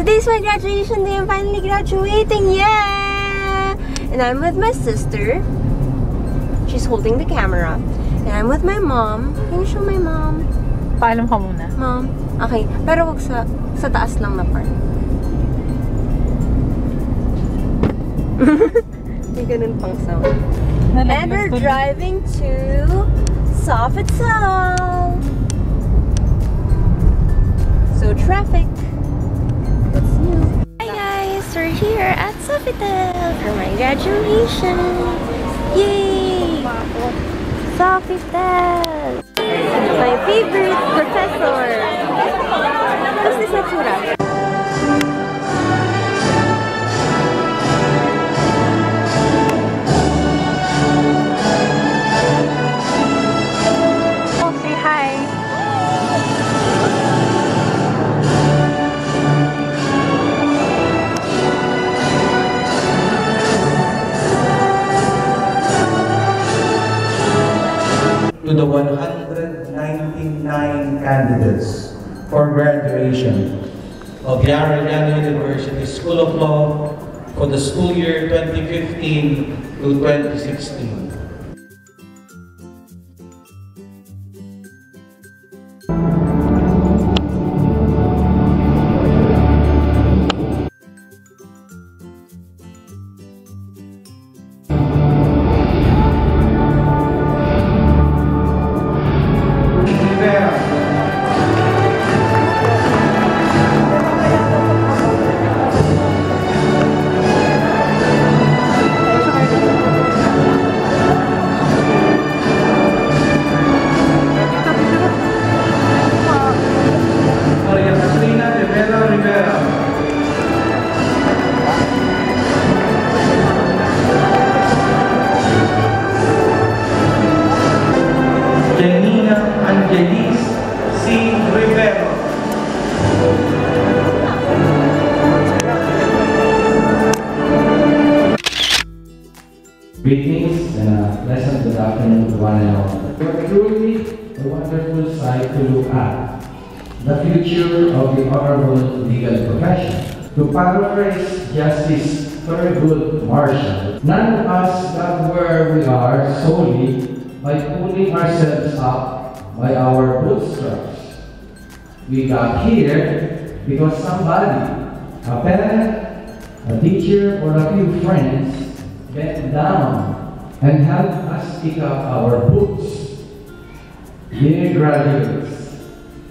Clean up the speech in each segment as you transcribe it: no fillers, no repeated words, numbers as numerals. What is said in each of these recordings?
Today's my graduation day. I'm finally graduating. Yeah! And I'm with my sister. She's holding the camera. And I'm with my mom. Can you show my mom? Paalam ka muna. Mom. Okay. Pero wag sa taas lang na part. May ganun pang sound. And we're driving to Sofitel. So traffic. What's new? Hi guys, we're here at Sofitel for my graduation. Yay! Sofitel! My favorite professor. What's this natura? To the 199 candidates for graduation of Yarraguano University School of Law for the school year 2015 to 2016. Greetings and a pleasant good afternoon to one and all. You are truly a wonderful sight to look at. The future of the honorable legal profession. To paraphrase Justice Thurgood Marshall, none of us got where we are solely by pulling ourselves up by our bootstraps. We got here because somebody, a parent, a teacher, or a few friends bent down and helped us pick up our books. Dear graduates,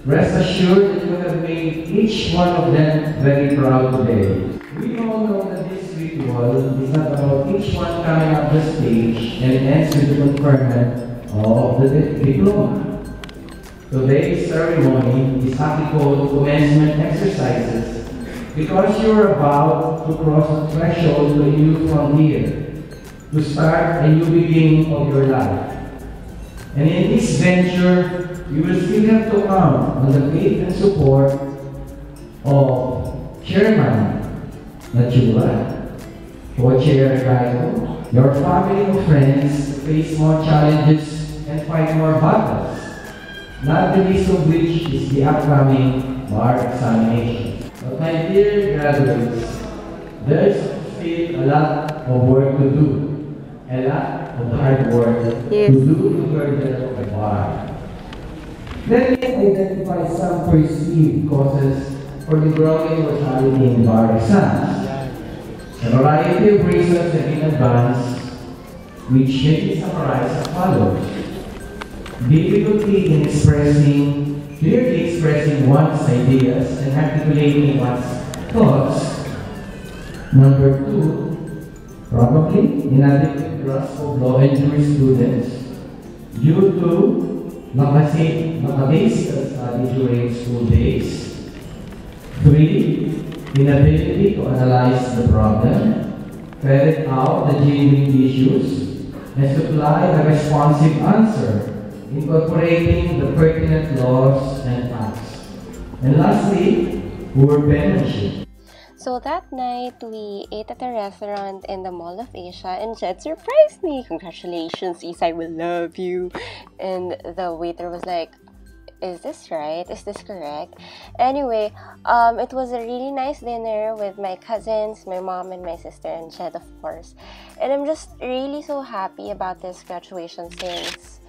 rest assured that you have made each one of them very proud today. We all know that this ritual is not about each one coming up the stage and ends with the conferment of the diploma. Today's ceremony is actually called commencement exercises because you're about to cross the threshold to a new frontier, to start a new beginning of your life. And in this venture, you will still have to count on the faith and support of Chairman Nachula, Co-Chair Gaito, your family and friends to face more challenges and fight more battles, not the least of which is the upcoming bar examination. But my dear graduates, there's still a lot of work to do. A lot of hard work to do to further the bar. Let me identify some perceived causes for the growing mortality in bar exams. A variety of reasons have been advanced, which may be summarized as follows. Difficulty in clearly expressing one's ideas and articulating one's thoughts. Number 2, probably inadequate grasp of law and jurisprudence due to lackadaisical study during school days. 3, inability to analyze the problem, ferret out the genuine issues, and supply a responsive answer, incorporating the pertinent laws and facts. And lastly, poor penmanship. So that night, we ate at a restaurant in the Mall of Asia, and Jed surprised me. Congratulations, Isai, we love you. And the waiter was like, is this right? Is this correct? Anyway, it was a really nice dinner with my cousins, my mom, and my sister, and Jed, of course. And I'm just really so happy about this graduation since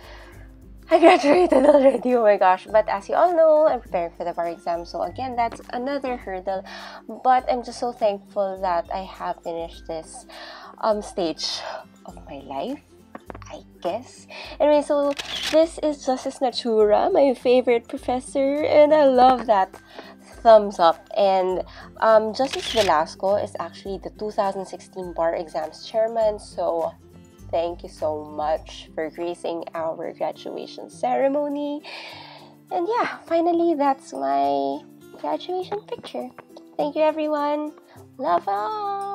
I graduated already, oh my gosh. But as you all know, I'm preparing for the bar exam. So again, that's another hurdle. But I'm just so thankful that I have finished this stage of my life, I guess. Anyway, so this is Justice Natura, my favorite professor, and I love that thumbs up. And Justice Velasco is actually the 2016 bar exams chairman, so thank you so much for gracing our graduation ceremony. And yeah, finally, that's my graduation picture. Thank you, everyone. Love all.